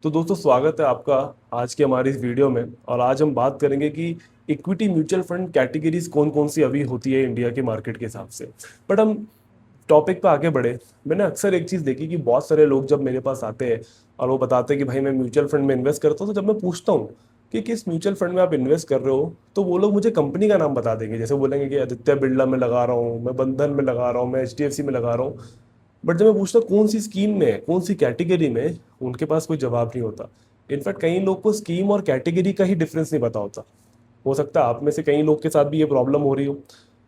तो दोस्तों स्वागत है आपका आज की हमारी इस वीडियो में। और आज हम बात करेंगे कि इक्विटी म्यूचुअल फंड कैटेगरीज कौन कौन सी अभी होती है इंडिया के मार्केट के हिसाब से। बट हम टॉपिक पे आगे बढ़े, मैंने अक्सर एक चीज़ देखी कि बहुत सारे लोग जब मेरे पास आते हैं और वो बताते हैं कि भाई मैं म्यूचुअल फंड में इन्वेस्ट करता हूँ, तो जब मैं पूछता हूँ कि किस म्यूचुअल फंड में आप इन्वेस्ट कर रहे हो, तो वो लोग मुझे कंपनी का नाम बता देंगे। जैसे बोलेंगे कि आदित्य बिरला में लगा रहा हूँ, मैं बंधन में लगा रहा हूँ, मैं एचडीएफसी में लगा रहा हूँ। बट जब मैं पूछता हूँ कौन सी स्कीम में, कौन सी कैटेगरी में, उनके पास कोई जवाब नहीं होता। इनफैक्ट कई लोग को स्कीम और कैटेगरी का ही डिफरेंस नहीं पता होता। हो सकता है आप में से कई लोग के साथ भी ये प्रॉब्लम हो रही हो।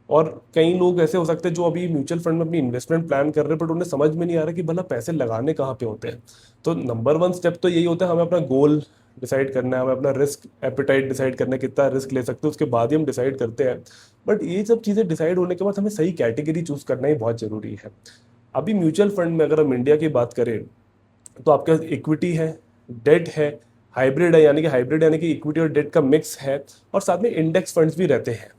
और कई लोग ऐसे हो सकते हैं जो अभी म्यूचुअल फंड में अपनी इन्वेस्टमेंट प्लान कर रहे हैं, बट उन्हें समझ में नहीं आ रहा कि भला पैसे लगाने कहाँ पे होते हैं। तो नंबर वन स्टेप तो यही होता है, हमें अपना गोल डिसाइड करना है, हमें अपना रिस्क एपिटाइट डिसाइड करना है, कितना रिस्क ले सकते हैं, उसके बाद ही हम डिसाइड करते हैं। बट ये सब चीज़ें डिसाइड होने के बाद हमें सही कैटेगरी चूज करना ही बहुत जरूरी है। अभी म्यूचुअल फंड में अगर हम इंडिया की बात करें, तो आपके पास इक्विटी है, डेट है, हाइब्रिड है, यानी कि इक्विटी और डेट का मिक्स है, और साथ में इंडेक्स फंड्स भी रहते हैं।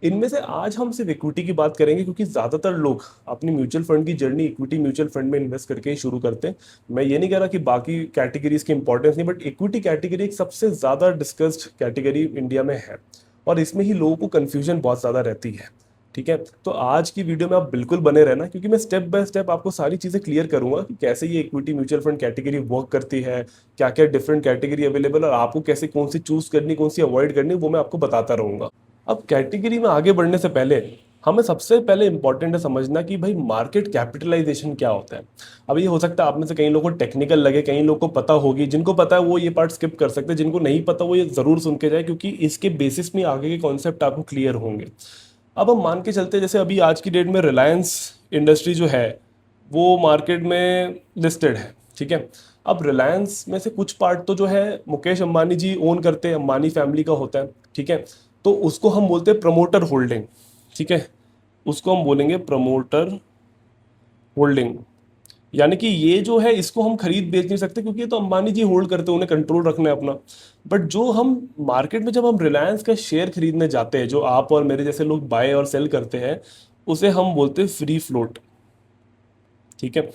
इनमें से आज हम सिर्फ इक्विटी की बात करेंगे, क्योंकि ज़्यादातर लोग अपनी म्यूचुअल फंड की जर्नी इक्विटी म्यूचुअल फंड में इन्वेस्ट करके ही शुरू करते हैं। मैं ये नहीं कह रहा कि बाकी कैटेगरीज की इंपॉर्टेंस नहीं, बट इक्विटी कैटेगरी एक सबसे ज़्यादा डिस्कस्ड कैटेगरी इंडिया में है। और इसमें ही लोगों को कन्फ्यूजन बहुत ज़्यादा रहती है। ठीक है, तो आज की वीडियो में आप बिल्कुल बने रहना, क्योंकि मैं स्टेप बाय स्टेप आपको सारी चीज़ें क्लियर करूंगा कि कैसे ये equity mutual fund category work करती है, क्या क्या डिफरेंट कैटेगरी अवेलेबल है, और आपको कैसे कौन सी चूज करनी, कौन सी अवॉइड करनी, वो मैं आपको बताता रहूंगा। अब कैटेगरी में आगे बढ़ने से पहले हमें सबसे पहले इंपॉर्टेंट है समझना कि भाई मार्केट कैपिटलाइजेशन क्या होता है। अब ये हो सकता है आप में से कई लोगों को टेक्निकल लगे, कई लोगों को पता होगी, जिनको पता है वो ये पार्ट स्किप कर सकते हैं, जिनको नहीं पता वो ये जरूर सुन के जाए, क्योंकि इसके बेसिस में आगे के कॉन्सेप्ट आपको क्लियर होंगे। अब हम मान के चलते हैं, जैसे अभी आज की डेट में रिलायंस इंडस्ट्री जो है वो मार्केट में लिस्टेड है। ठीक है, अब रिलायंस में से कुछ पार्ट तो जो है मुकेश अंबानी जी ओन करते हैं, अंबानी फैमिली का होता है। ठीक है, तो उसको हम बोलते हैं प्रमोटर होल्डिंग। ठीक है, उसको हम बोलेंगे प्रमोटर होल्डिंग। यानी कि ये जो है इसको हम खरीद बेच नहीं सकते, क्योंकि ये तो अंबानी जी होल्ड करते हैं, उन्हें कंट्रोल रखना है अपना। बट जो हम मार्केट में जब हम रिलायंस का शेयर खरीदने जाते हैं, जो आप और मेरे जैसे लोग बाय और सेल करते हैं, उसे हम बोलते हैं फ्री फ्लोट। ठीक है,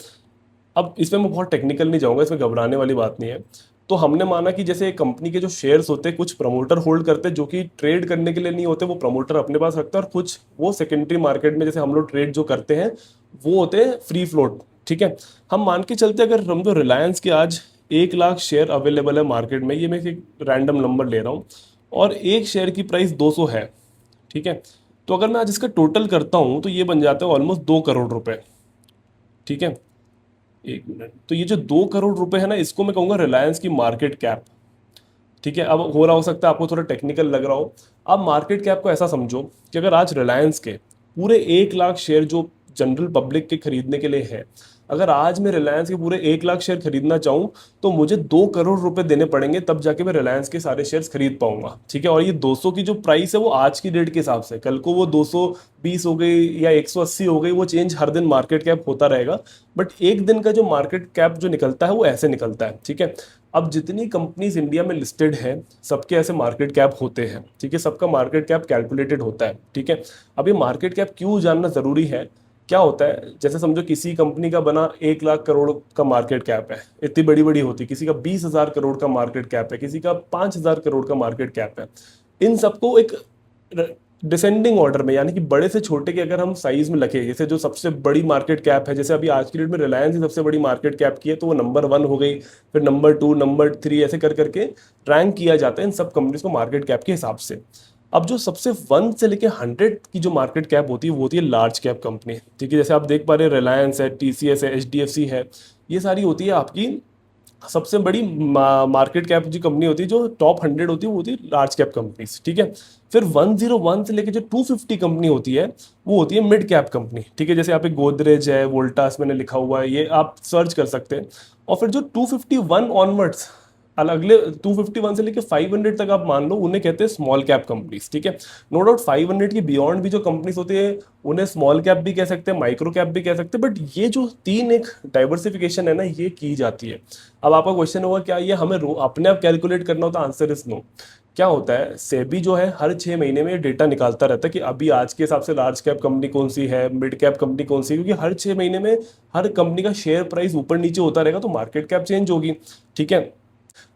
अब इसमें मैं बहुत टेक्निकल नहीं जाऊंगा, इसमें घबराने वाली बात नहीं है। तो हमने माना कि जैसे एक कंपनी के जो शेयर्स होते हैं कुछ प्रमोटर होल्ड करते हैं, जो कि ट्रेड करने के लिए नहीं होते, वो प्रमोटर अपने पास रखता है, और कुछ वो सेकेंडरी मार्केट में जैसे हम लोग ट्रेड जो करते हैं वो होते हैं फ्री फ्लोट। ठीक है, हम मान के चलते हैं, अगर हम तो रिलायंस के आज 1 लाख शेयर अवेलेबल है मार्केट में, ये मैं एक रैंडम नंबर ले रहा हूँ, और एक शेयर की प्राइस 200 है। ठीक है, तो अगर मैं आज इसका टोटल करता हूँ तो ये बन जाता है ऑलमोस्ट 2 करोड़ रुपए। ठीक है, 1 मिनट, तो ये जो 2 करोड़ रुपए है ना, इसको मैं कहूंगा रिलायंस की मार्केट कैप। ठीक है, अब हो सकता है आपको थोड़ा टेक्निकल लग रहा हो। अब मार्केट कैप को ऐसा समझो कि अगर आज रिलायंस के पूरे 1 लाख शेयर जो जनरल पब्लिक के खरीदने के लिए है, अगर आज मैं रिलायंस के पूरे 1 लाख शेयर खरीदना चाहूँ, तो मुझे 2 करोड़ रुपए देने पड़ेंगे, तब जाके मैं रिलायंस के सारे शेयर्स खरीद पाऊंगा। ठीक है, और ये 200 की जो प्राइस है वो आज की डेट के हिसाब से, कल को वो 220 हो गई या 180 हो गई, वो चेंज हर दिन मार्केट कैप होता रहेगा। बट एक दिन का जो मार्केट कैप जो निकलता है वो ऐसे निकलता है। ठीक है, अब जितनी कंपनीज इंडिया में लिस्टेड है सबके ऐसे मार्केट कैप होते हैं। ठीक है, सबका मार्केट कैप कैलकुलेटेड होता है। ठीक है, अब ये मार्केट कैप क्यों जानना जरूरी है, क्या होता है, जैसे समझो किसी कंपनी का बना 1 लाख करोड़ का मार्केट कैप है, इतनी बड़ी बड़ी होती, किसी का 20,000 करोड़ का मार्केट कैप है, किसी का 5,000 करोड़ का मार्केट कैप है। इन सबको एक डिसेंडिंग ऑर्डर में, यानी कि बड़े से छोटे के अगर हम साइज में रखें, जैसे जो सबसे बड़ी मार्केट कैप है, जैसे अभी आज की डेट में रिलायंस ही सबसे बड़ी मार्केट कैप की है, तो वो नंबर 1 हो गई, फिर नंबर 2, नंबर 3, ऐसे कर करके रैंक किया जाता है इन सब कंपनीज को मार्केट कैप के हिसाब से। अब जो सबसे 1 से लेके 100 की जो मार्केट कैप होती है वो होती है लार्ज कैप कंपनी। ठीक है, जैसे आप देख पा रहे हैं रिलायंस है, टीसीएस है, एचडीएफसी है, ये सारी होती है आपकी सबसे बड़ी मार्केट कैप जो कंपनी होती है, जो टॉप 100 होती है, वो होती है लार्ज कैप कंपनीज। ठीक है, फिर 101 से लेके जो 250 कंपनी होती है वो होती है मिड कैप कंपनी। ठीक है, जैसे यहाँ पे गोदरेज है, वोल्टास मैंने लिखा हुआ है, ये आप सर्च कर सकते हैं। और फिर जो 251 ऑनवर्ड्स, अगले 251 से लेके 500 तक आप मान लो, उन्हें कहते हैं स्मॉल कैप कंपनीज। ठीक है, नो डाउट 500 की बियॉन्ड भी जो कंपनीज होती है उन्हें स्मॉल कैप भी कह सकते हैं, माइक्रो कैप भी कह सकते हैं, बट ये जो तीन एक डाइवर्सिफिकेशन है ना, ये की जाती है। अब आपका क्वेश्चन होगा क्या ये हमें अपने आप कैलकुलेट करना होता है? Answer is no. क्या होता है, सेबी जो है हर 6 महीने में डेटा निकालता रहता है कि अभी आज के हिसाब से लार्ज कैप कंपनी कौन सी है, मिड कैप कंपनी कौन सी है, क्योंकि हर 6 महीने में हर कंपनी का शेयर प्राइस ऊपर नीचे होता रहेगा, तो मार्केट कैप चेंज होगी। ठीक है,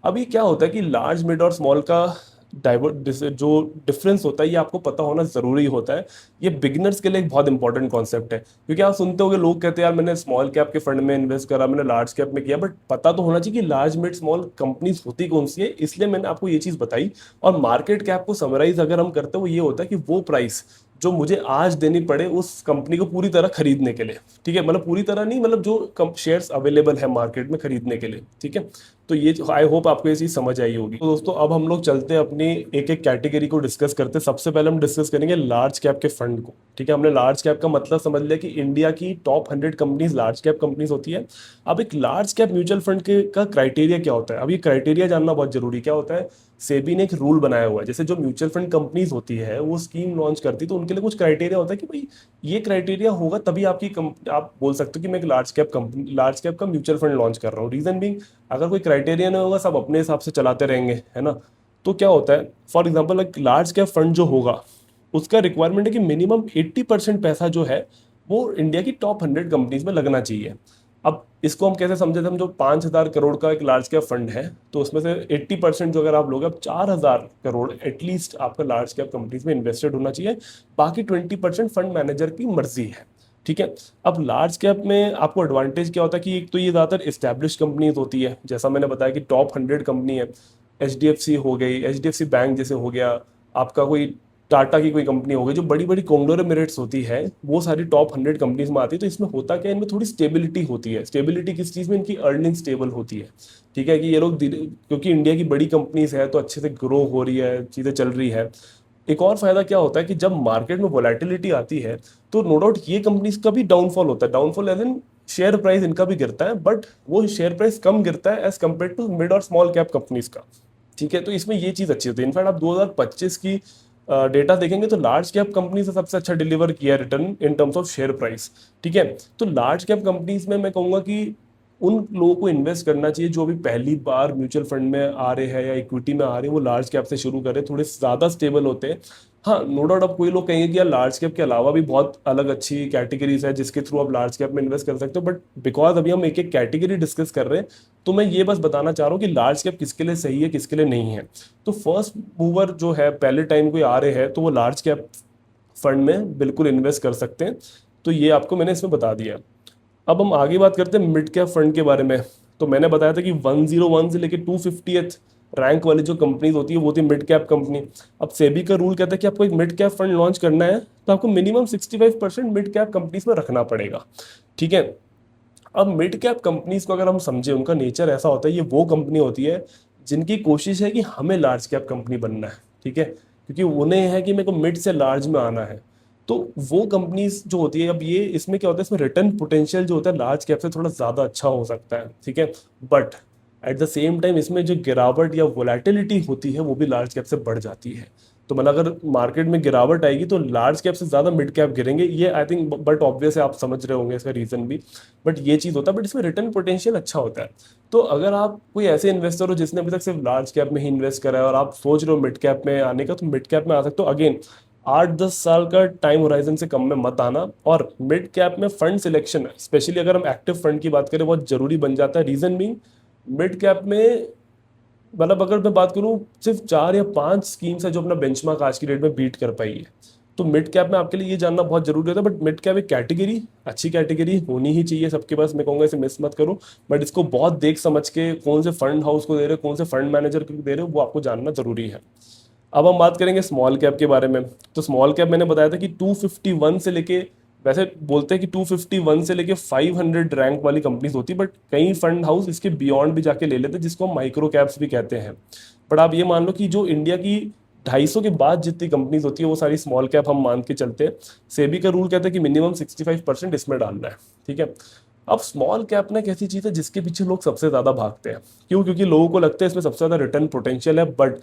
अभी क्या होता है कि लार्ज मिड और स्मॉल का जो डिफरेंस होता है ये आपको पता होना जरूरी होता है। ये बिगिनर्स के लिए एक बहुत इंपॉर्टेंट कॉन्सेप्ट है, क्योंकि आप सुनते होंगे लोग कहते हैं यार मैंने स्मॉल कैप के फंड में इन्वेस्ट करा, मैंने लार्ज कैप में किया, बट पता तो होना चाहिए कि लार्ज मिड स्मॉल कंपनीज होती कौन सी है, इसलिए मैंने आपको ये चीज बताई। और मार्केट कैप को समराइज अगर हम करते हैं वो ये होता है कि वो प्राइस जो मुझे आज देनी पड़े उस कंपनी को पूरी तरह खरीदने के लिए, ठीक है, मतलब पूरी तरह नहीं, मतलब जो शेयर्स अवेलेबल है मार्केट में खरीदने के लिए, ठीक है। तो ये आई होप आपको ये चीज समझ आई होगी। तो दोस्तों अब हम लोग चलते हैं अपनी एक एक कैटेगरी को डिस्कस करते हैं। सबसे पहले हम डिस्कस करेंगे लार्ज कैप के फंड को, ठीक है। हमने लार्ज कैप का मतलब समझ लिया कि इंडिया की top 100 companies large cap companies होती है। अब एक लार्ज कैप म्यूचुअल फंड के का क्राइटेरिया क्या होता है, अब ये क्राइटेरिया जानना बहुत जरूरी। क्या होता है, सेबी ने एक रूल बनाया हुआ है, जैसे जो म्यूचुअल फंड कंपनीज होती है वो स्कीम लॉन्च करती है तो उनके लिए कुछ क्राइटेरिया होता है कि भाई ये क्राइटेरिया होगा तभी आप बोल सकते हो कि मैं एक लार्ज कैप का म्यूचुअल फंड लॉन्च कर रहा हूँ। रीजन भी, अगर कोई क्राइटेरिया नहीं होगा सब अपने हिसाब से चलाते रहेंगे, है ना। तो क्या होता है, फॉर एग्जाम्पल एक लार्ज कैप फंड जो होगा उसका रिक्वायरमेंट है कि मिनिमम 80% पैसा जो है वो इंडिया की टॉप 100 कंपनीज में लगना चाहिए। अब इसको हम कैसे समझे थे, हम जो 5,000 करोड़ का एक लार्ज कैप फंड है तो उसमें से 80% जो अगर आप लोगे, अब 4,000 करोड़ एटलीस्ट आपका लार्ज कैप कंपनीज में इन्वेस्टेड होना चाहिए। बाकी 20% फंड मैनेजर की मर्जी है, ठीक है। अब लार्ज कैप में आपको एडवांटेज क्या होता है कि एक तो ये ज़्यादातर इस्टेब्लिश कंपनीज होती है, जैसा मैंने बताया कि टॉप 100 कंपनी है। HDFC हो गई, HDFC बैंक जैसे हो गया, आपका कोई टाटा की कोई कंपनी हो गई, जो बड़ी बड़ी कॉन्ग्लोमेरेट्स होती है वो सारी टॉप 100 कंपनीज में आती है। तो इसमें होता क्या है, इनमें थोड़ी स्टेबिलिटी होती है। स्टेबिलिटी किस चीज़ में, इनकी अर्निंग स्टेबल होती है, ठीक है। कि ये लोग क्योंकि इंडिया की बड़ी कंपनीज है तो अच्छे से ग्रो हो रही है, चीज़ें चल रही है। एक और फायदा क्या होता है कि जब मार्केट में वोलेटिलिटी आती है तो नो डाउट ये कंपनीज का भी डाउनफॉल होता है। Downfall as in share price इनका भी गिरता है, बट वो शेयर प्राइस कम गिरता है एज कम्पेयर टू मिड और स्मॉल कैप कंपनीज का, ठीक है। तो इसमें ये चीज़ अच्छी होती है। इनफैक्ट आप 2025 की डेटा देखेंगे तो लार्ज कैप कंपनी से सबसे अच्छा डिलीवर किया है return in terms of share price, ठीक है। तो लार्ज कैप कंपनीज में मैं कहूंगा कि उन लोगों को इन्वेस्ट करना चाहिए जो अभी पहली बार म्यूचुअल फंड में आ रहे हैं या इक्विटी में आ रहे हैं, वो लार्ज कैप से शुरू करें, थोड़े ज़्यादा स्टेबल होते हैं। हाँ, नो डाउट अब कोई लोग कहेंगे कि यार लार्ज कैप के अलावा भी बहुत अलग अच्छी कैटेगरीज है जिसके थ्रू आप लार्ज कैप में इन्वेस्ट कर सकते हो, बट बिकॉज अभी हम एक एक कैटेगरी डिस्कस कर रहे हैं तो मैं ये बस बताना चाह रहा हूँ कि लार्ज कैप किसके लिए सही है किसके लिए नहीं है। तो फर्स्ट मूवर जो है, पहले टाइम कोई आ रहे हैं तो वो लार्ज कैप फंड में बिल्कुल इन्वेस्ट कर सकते हैं। तो ये आपको मैंने इसमें बता दिया। अब हम आगे बात करते हैं मिड कैप फंड के बारे में। तो मैंने बताया था कि 101 से लेके 250th रैंक वाली जो कंपनीज होती है वो होती है मिड कैप कंपनी। अब सेबी का रूल कहता है कि आपको एक मिड कैप फंड लॉन्च करना है तो आपको मिनिमम 65% मिड कैप कंपनीज में रखना पड़ेगा, ठीक है। अब मिड कैप कंपनीज को अगर हम समझे, उनका नेचर ऐसा होता है, ये वो कंपनी होती है जिनकी कोशिश है कि हमें लार्ज कैप कंपनी बनना है, ठीक है, क्योंकि उन्हें है कि मेरे को मिड से लार्ज में आना है। तो वो कंपनीज जो होती है, अब ये इसमें क्या होता है, इसमें रिटर्न पोटेंशियल जो होता है लार्ज कैप से थोड़ा ज़्यादा अच्छा हो सकता है, ठीक है। But at the same time इसमें जो गिरावट या वोलेटिलिटी होती है वो भी लार्ज कैप से बढ़ जाती है। तो मतलब अगर मार्केट में गिरावट आएगी तो लार्ज कैप से ज़्यादा मिड कैप गिरेंगे, ये आई थिंक, बट ऑब्वियस है, आप समझ रहे होंगे इसका रीज़न भी। बट ये चीज़ होता है, बट इसमें रिटर्न पोटेंशियल अच्छा होता है। तो अगर आप कोई ऐसे इन्वेस्टर हो जिसने अभी तक सिर्फ लार्ज कैप में ही इन्वेस्ट करा है और आप सोच रहे हो मिड कैप में आने का, तो मिड कैप में आ सकते हो। अगेन 8-10 साल का टाइम होराइजन से कम में मत आना। और मिड कैप में फंड सिलेक्शन, स्पेशली अगर हम एक्टिव फंड की बात करें, बहुत जरूरी बन जाता है। रीजन बीइंग, मिड कैप में मतलब अगर मैं बात करूं, सिर्फ 4 या 5 स्कीम्स है जो अपना बेंचमार्क आज की डेट में बीट कर पाई है। तो मिड कैप में आपके लिए ये जानना बहुत जरूरी होता है। बट मिड कैप एक कैटेगरी, अच्छी कैटेगरी होनी ही चाहिए सबके पास, मैं कहूँगा इसे मिस मत करो। बट इसको बहुत देख समझ के कौन से फंड हाउस को दे रहे हो, कौन से फंड मैनेजर को दे रहे हो, वो आपको जानना जरूरी है। अब हम बात करेंगे स्मॉल कैप के बारे में। तो स्मॉल कैप मैंने बताया था कि 251 से लेके, वैसे बोलते हैं कि 251 से लेके 500 रैंक वाली कंपनीज होती है, बट कई फंड हाउस इसके बियॉन्ड भी जाके ले लेते हैं, जिसको हम माइक्रो कैप्स भी कहते हैं। बट आप ये मान लो कि जो इंडिया की 250 के बाद जितनी कंपनीज होती है वो सारी स्मॉल कैप हम मान के चलते हैं। सेबी का रूल कहता है कि मिनिमम 65% इसमें डालना है, ठीक है। अब स्मॉल कैप ना एक ऐसी चीज़ है जिसके पीछे लोग सबसे ज़्यादा भागते हैं। क्यों? क्योंकि लोगों को लगता है इसमें सबसे ज़्यादा रिटर्न पोटेंशियल है। बट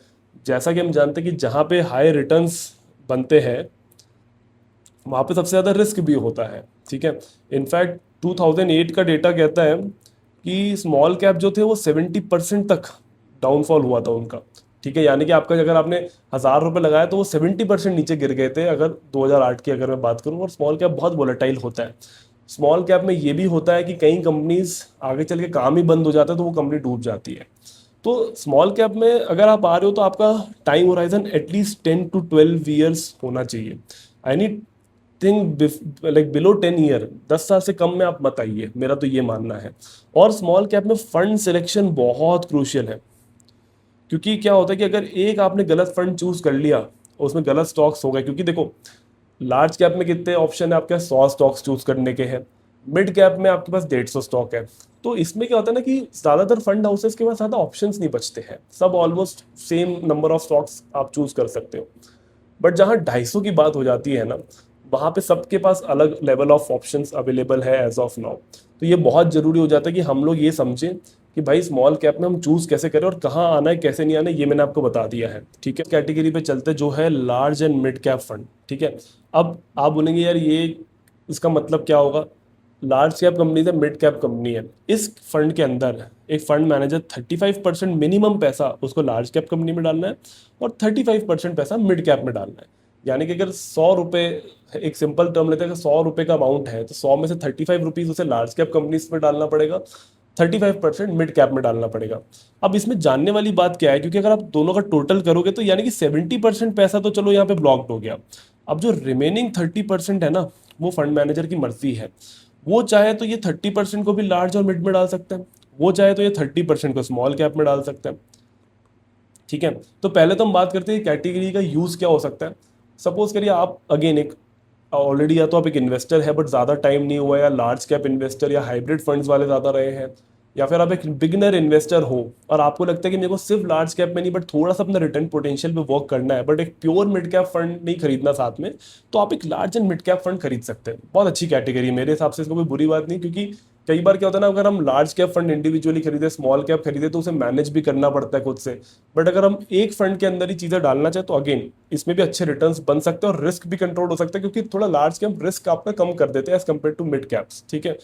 जैसा कि हम जानते हैं कि जहाँ पे हाई रिटर्न्स बनते हैं वहाँ पे सबसे ज़्यादा रिस्क भी होता है, ठीक है। इनफैक्ट 2008 का डेटा कहता है कि स्मॉल कैप जो थे वो 70% तक डाउनफॉल हुआ था उनका, ठीक है। यानी कि आपका अगर आपने 1,000 रुपये लगाया तो वो 70% नीचे गिर गए थे, अगर 2008 की अगर मैं बात करूँ। और स्मॉल कैप बहुत वोलेटाइल होता है। स्मॉल कैप में ये भी होता है कि कई कंपनीज आगे चल के काम ही बंद हो जाता है तो वो कंपनी डूब जाती है। तो स्मॉल कैप में अगर आप आ रहे हो तो आपका time horizon at least 10 to 12 years होना चाहिए। Any thing like below 10 year, 10 साल से कम में आप मत आइए, मेरा तो ये मानना है। और स्मॉल कैप में फंड सिलेक्शन बहुत क्रूशियल है, क्योंकि क्या होता है कि अगर एक आपने गलत फंड चूज कर लिया और उसमें गलत स्टॉक्स हो गए, क्योंकि देखो लार्ज कैप में कितने ऑप्शन है आपके पास, 100 स्टॉक्स चूज करने के हैं, मिड कैप में आपके पास 150 स्टॉक है। तो इसमें क्या होता है ना कि ज्यादातर फंड हाउसेस के पास ज्यादा ऑप्शंस नहीं बचते हैं, सब almost same number of stocks आप चूज कर सकते हो। बट जहाँ 250 की बात हो जाती है ना, वहाँ पे सबके पास अलग लेवल ऑफ ऑप्शंस अवेलेबल है एज ऑफ नाउ। तो ये बहुत जरूरी हो जाता है कि हम लोग ये समझें कि भाई स्मॉल कैप में हम चूज कैसे करें और कहाँ आना है कैसे नहीं आना है, ये मैंने आपको बता दिया है। ठीक है, कैटेगरी पे चलते जो है large and mid cap fund. ठीक है, अब आप बोलेंगे यार ये इसका मतलब क्या होगा, लार्ज कैप कंपनी है मिड कैप कंपनी है, इस फंड के अंदर एक फंड मैनेजर 35% मिनिमम पैसा उसको लार्ज कैप कंपनी में डालना है और 35% पैसा मिड कैप में डालना है। यानी कि अगर 100 रुपये, एक सिंपल टर्म लेते हैं, अगर 100 रुपये का अमाउंट है तो 100 में से 35 रुपीज उसे लार्ज कैप कंपनीज में डालना पड़ेगा, 35% मिड कैप में डालना पड़ेगा। अब इसमें जानने वाली बात क्या है, क्योंकि अगर आप दोनों का टोटल करोगे तो यानी कि 70% पैसा तो चलो यहाँ पे ब्लॉक्ड हो गया। अब जो रिमेनिंग 30% है ना, वो फंड मैनेजर की मर्जी है। वो चाहे तो ये 30% को भी लार्ज और मिड में डाल सकते हैं, वो चाहे तो ये 30% को स्मॉल कैप में डाल सकते हैं। ठीक है, तो पहले तो हम बात करते हैं कैटेगरी का यूज क्या हो सकता है। सपोज करिए आप अगेन एक ऑलरेडी या तो आप एक इन्वेस्टर है बट ज़्यादा टाइम नहीं हुआ, या लार्ज कैप इन्वेस्टर या हाइब्रिड फंड्स वाले ज़्यादा रहे हैं, या फिर आप एक बिगिनर इन्वेस्टर हो और आपको लगता है कि मेरे को सिर्फ लार्ज कैप में नहीं बट थोड़ा सा अपना रिटर्न पोटेंशियल पे वर्क करना है, बट एक प्योर मिड कैप फंड नहीं खरीदना साथ में, तो आप एक large and mid cap fund खरीद सकते हैं। बहुत अच्छी कैटेगरी है मेरे हिसाब से, इसको कोई बुरी बात नहीं, क्योंकि कई बार क्या होता है ना, अगर हम लार्ज कैप फंड इंडिविजुअली खरीदे, स्मॉल कैप खरीदे, तो उसे मैनेज भी करना पड़ता है खुद से। बट अगर हम एक फंड के अंदर ही चीजें डालना चाहे तो अगेन इसमें भी अच्छे रिटर्न्स बन सकते हैं और रिस्क भी कंट्रोल हो सकता है, क्योंकि थोड़ा लार्ज कैप रिस्क आपका कम कर देते हैं as compare to mid caps. ठीक है,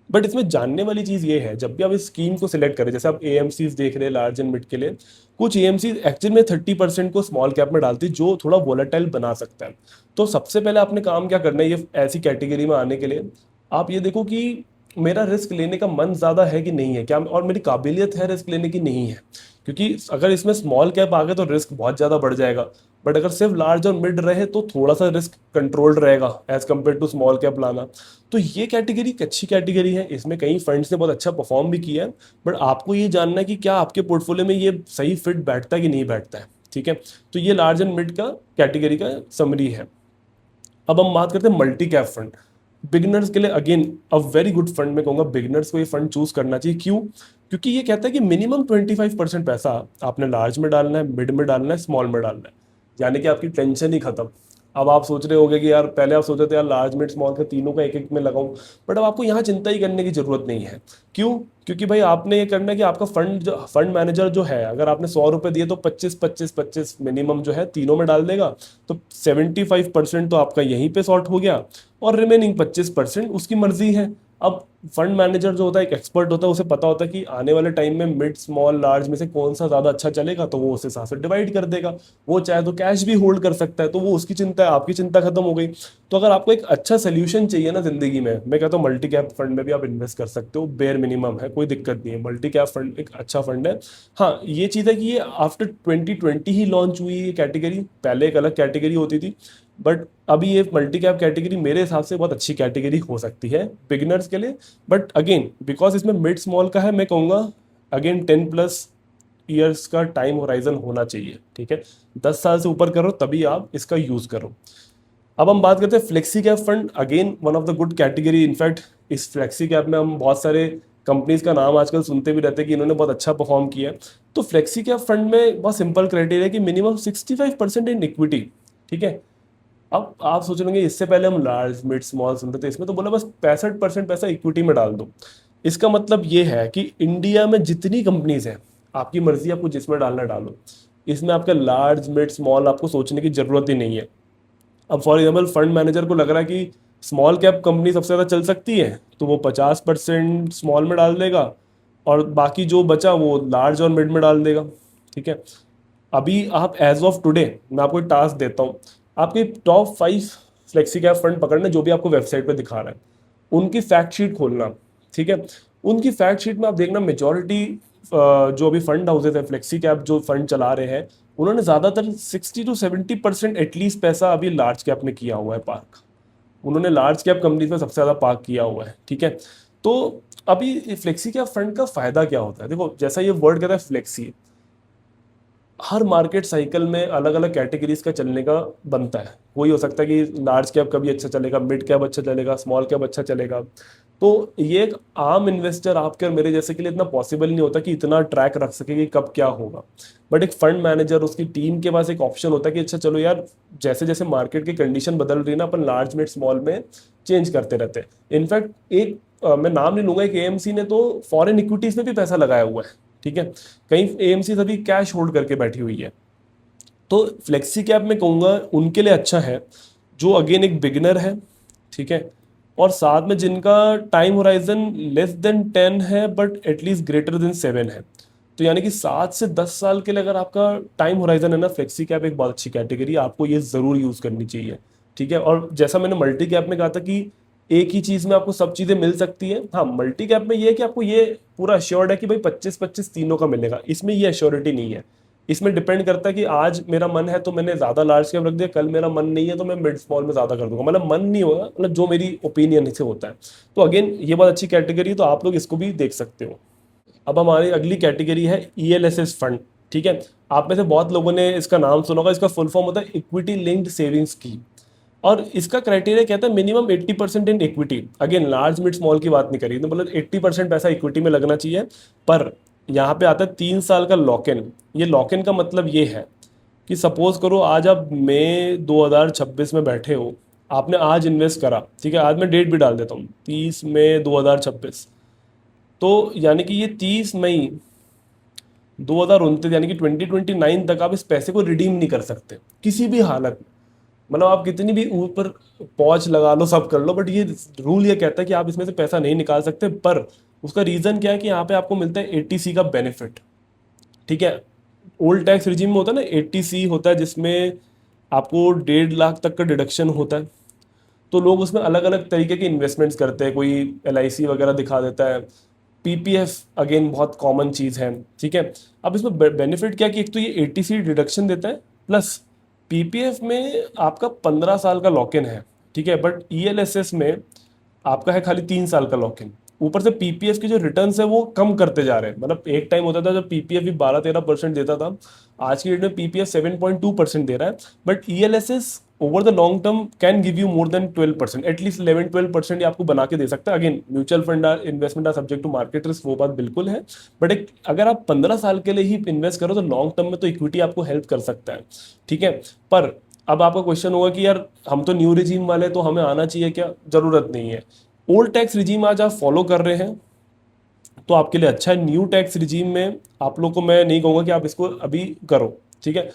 बट इसमें जानने वाली चीज ये है, जब भी आप इस स्कीम को सिलेक्ट करें, जैसे आप एएमसीज देख रहे हैं लार्ज एंड मिड के लिए, कुछ एएमसी एक्चुअल में 30% को स्मॉल कैप में डालती है, जो थोड़ा वोलेटाइल बना सकता है। तो सबसे पहले आपने काम क्या करना है ये ऐसी कैटेगरी में आने के लिए, आप ये देखो कि मेरा रिस्क लेने का मन ज्यादा है कि नहीं है, क्या और मेरी काबिलियत है रिस्क लेने की नहीं है। क्योंकि अगर इसमें स्मॉल कैप आ गए तो रिस्क बहुत ज्यादा बढ़ जाएगा, बट अगर सिर्फ लार्ज और मिड रहे तो थोड़ा सा रिस्क कंट्रोल्ड रहेगा as compare to small cap लाना। तो ये कैटेगरी एक अच्छी कैटेगरी है, इसमें कई फंड्स ने बहुत अच्छा परफॉर्म भी किया है, बट आपको ये जानना है कि क्या आपके पोर्टफोलियो में ये सही फिट बैठता है कि नहीं बैठता है। ठीक है, तो ये लार्ज एंड मिड का कैटेगरी का समरी है। अब हम बात करते हैं मल्टी कैप फंड। बिगिनर्स के लिए again a very good fund, मैं कहूंगा बिगिनर्स को ये फंड चूज करना चाहिए। क्यों? क्योंकि ये कहता है कि मिनिमम 25% पैसा आपने लार्ज में डालना है, मिड में डालना है, स्मॉल में डालना है, यानी कि आपकी टेंशन ही खत्म। अब आप सोच रहे होगे कि यार पहले आप सोच रहे थे यार लार्ज मिड स्मॉल का तीनों का एक एक में लगाऊं, बट अब आपको यहाँ चिंता ही करने की जरूरत नहीं है। क्यों? क्योंकि भाई आपने ये करना है कि आपका फंड मैनेजर जो है, अगर आपने 100 रुपये दिए तो 25 मिनिमम जो है तीनों में डाल देगा, तो 75% तो आपका यहीं पे सॉर्ट हो गया और रिमेनिंग 25% उसकी मर्जी है। अब फंड मैनेजर जो होता है एक एक्सपर्ट होता है, उसे पता होता है कि आने वाले टाइम में मिड स्मॉल लार्ज में से कौन सा ज्यादा अच्छा चलेगा, तो वो उस हिसाब से डिवाइड कर देगा। वो चाहे तो कैश भी होल्ड कर सकता है, तो वो उसकी चिंता है, आपकी चिंता खत्म हो गई। तो अगर आपको एक अच्छा सोल्यूशन चाहिए ना जिंदगी में, मैं कहता हूँ मल्टी कैप फंड में भी आप इन्वेस्ट कर सकते हो, बेयर मिनिमम है, कोई दिक्कत नहीं है, मल्टी कैप फंड एक अच्छा फंड है। हाँ ये चीज़ है कि ये आफ्टर 2020 ही लॉन्च हुई ये कैटेगरी, पहले एक अलग कैटेगरी होती थी, बट अभी ये मल्टी कैप कैटेगरी मेरे हिसाब से बहुत अच्छी कैटेगरी हो सकती है बिगिनर्स के लिए। बट अगेन बिकॉज इसमें मिड स्मॉल का है, मैं कहूँगा अगेन 10+ ईयर्स का टाइम होराइजन होना चाहिए। ठीक है, 10 साल से ऊपर करो तभी आप इसका यूज करो। अब हम बात करते हैं flexi cap fund, again one of the good category. In fact इस फ्लेक्सी कैप में हम बहुत सारे कंपनीज का नाम आजकल सुनते भी रहते हैं कि इन्होंने बहुत अच्छा परफॉर्म किया है। तो फ्लेक्सी कैप फंड में बहुत सिंपल क्राइटेरिया है कि मिनिमम 65% इन इक्विटी। ठीक है, अब आप सोच लेंगे इससे पहले हम लार्ज मिड स्मॉल सुनते थे, इसमें तो बोला बस 65% पैसा इक्विटी में डाल दो। इसका मतलब ये है कि इंडिया में जितनी कंपनीज हैं, आपकी मर्जी आपको जिसमें डालना डालो, इसमें आपका लार्ज मिड स्मॉल आपको सोचने की जरूरत ही नहीं है। अब फॉर एग्जाम्पल फंड मैनेजर को लग रहा है कि स्मॉल कैप कंपनी सबसे ज़्यादा चल सकती है, तो वो 50% स्मॉल में डाल देगा और बाकी जो बचा वो लार्ज और मिड में डाल देगा। ठीक है, अभी आप एज ऑफ टुडे मैं आपको एक टास्क देता हूँ, आपके टॉप 5 फ्लेक्सी कैप फंड पकड़ना जो भी आपको वेबसाइट पे दिखा रहा है, उनकी फैक्ट शीट खोलना। ठीक है, उनकी फैक्ट शीट में आप देखना मेजॉरिटी जो अभी फंड हाउसेज है, फ्लेक्सी कैप जो फंड चला रहे हैं, उन्होंने ज़्यादातर 60 to 70% एटलीस्ट पैसा अभी लार्ज कैप में किया हुआ है पार्क। उन्होंने लार्ज कैप कंपनीज में सबसे ज़्यादा पार्क किया हुआ है, ठीक है। तो अभी फ्लेक्सी कैप फंड का फ़ायदा क्या होता है? देखो, जैसा ये वर्ड कहता है फ्लेक्सी, हर मार्केट साइकिल में अलग अलग कैटेगरीज का चलने का बनता है। वही हो सकता है कि लार्ज कैप कभी अच्छा चलेगा, मिड कैप अच्छा चलेगा, स्मॉल कैप अच्छा चलेगा। तो ये एक आम इन्वेस्टर आपके और मेरे जैसे के लिए इतना पॉसिबल नहीं होता कि इतना ट्रैक रख सके कि कब क्या होगा। बट एक फंड मैनेजर, उसकी टीम के पास एक ऑप्शन होता है कि अच्छा चलो यार, जैसे जैसे मार्केट की कंडीशन बदल रही है ना, अपन लार्ज मिड स्मॉल में चेंज करते रहते हैं। इनफैक्ट एक मैं नाम नहीं लूंगा, एक एएमसी ने तो फॉरेन इक्विटीज में भी पैसा लगाया हुआ है, ठीक है। कई एएमसी अभी कैश होल्ड करके बैठी हुई है। तो फ्लेक्सी कैप में कहूँगा उनके लिए अच्छा है जो अगेन एक बिगिनर है, ठीक है, और साथ में जिनका टाइम होराइजन लेस देन 10 है बट एटलीस्ट ग्रेटर देन 7 है। तो यानी कि 7 से 10 साल के लिए अगर आपका टाइम होराइजन है ना, फ्लेक्सी कैप एक बहुत अच्छी कैटेगरी है, आपको ये ज़रूर यूज़ करनी चाहिए, ठीक है। और जैसा मैंने मल्टी कैप में कहा था कि एक ही चीज़ में आपको सब चीज़ें मिल सकती है, हाँ, मल्टी कैप में ये है कि आपको ये पूरा अश्योर्ड है कि भाई 25-25 तीनों का मिलेगा, इसमें ये अश्योरिटी नहीं है। इसमें डिपेंड करता है कि आज मेरा मन है तो मैंने ज्यादा लार्ज कैप रख दिया, कल मेरा मन नहीं है तो मैं मिड स्मॉल में ज्यादा कर दूंगा, मतलब मन नहीं होगा, मतलब जो मेरी ओपिनियन से होता है। तो अगेन ये बहुत अच्छी कैटेगरी है, तो आप लोग इसको भी देख सकते हो। अब हमारी अगली कैटेगरी है ईएलएसएस फंड, ठीक है। आप में से बहुत लोगों ने इसका नाम सुना होगा। इसका फुल फॉर्म होता है इक्विटी लिंक्ड सेविंग स्कीम, और इसका क्राइटेरिया कहता है minimum 80% in equity. Again large mid small की बात नहीं करी, तो मतलब 80% पैसा इक्विटी में लगना चाहिए। पर यहाँ पे आता है 3 साल का लॉक इन। ये लॉक इन का मतलब ये है कि सपोज करो आज आप मई 2026 में बैठे हो, आपने आज इन्वेस्ट करा, ठीक है, आज मैं डेट भी डाल देता हूँ 30 मई 2026। तो यानी कि ये 30 मई 2029 यानी कि 2029 तक आप इस पैसे को रिडीम नहीं कर सकते किसी भी हालत में। मतलब आप कितनी भी ऊपर पहुंच लगा लो, सब कर लो, बट ये रूल ये कहता है कि आप इसमें से पैसा नहीं निकाल सकते। पर उसका रीजन क्या है कि यहाँ पे आपको मिलता है एटीसी का बेनिफिट, ठीक है। ओल्ड टैक्स रिजीम में होता है ना, एटीसी होता है जिसमें आपको 1.5 लाख तक का डिडक्शन होता है। तो लोग उसमें अलग अलग तरीके के इन्वेस्टमेंट्स करते हैं, कोई एलआईसी वगैरह दिखा देता है, पीपीएफ अगेन बहुत कॉमन चीज़ है, ठीक है। अब इसमें बेनिफिट क्या है कि एक तो ये एटीसी डिडक्शन देता है, प्लस पीपीएफ में आपका 15 साल का लॉक इन है, ठीक है। बट ईएलएसएस में आपका है खाली 3 साल का लॉक इन। ऊपर से पीपीएफ के जो रिटर्न्स है वो कम करते जा रहे हैं। मतलब एक टाइम होता था जब पीपीएफ भी 12-13% देता था, आज की डेट में पीपीएफ 7.2% दे रहा है। But ELSS over the long term can give you more than 12%, at least 11-12% ये आपको बना के दे सकता है। Again mutual fund investment are subject to market risk, वो बात बिल्कुल है। बट एक अगर आप 15 साल के लिए ही इन्वेस्ट करो तो लॉन्ग टर्म में तो इक्विटी आपको हेल्प कर सकता है, ठीक है। पर अब आपका क्वेश्चन होगा कि यार हम तो न्यू रिजीम वाले, तो हमें आना चाहिए क्या? जरूरत नहीं है। ओल्ड टैक्स रिजीम आज आप फॉलो कर रहे हैं तो आपके लिए अच्छा है। न्यू टैक्स रिजीम में आप लोग को मैं नहीं कहूँगा कि आप इसको अभी करो, ठीक है।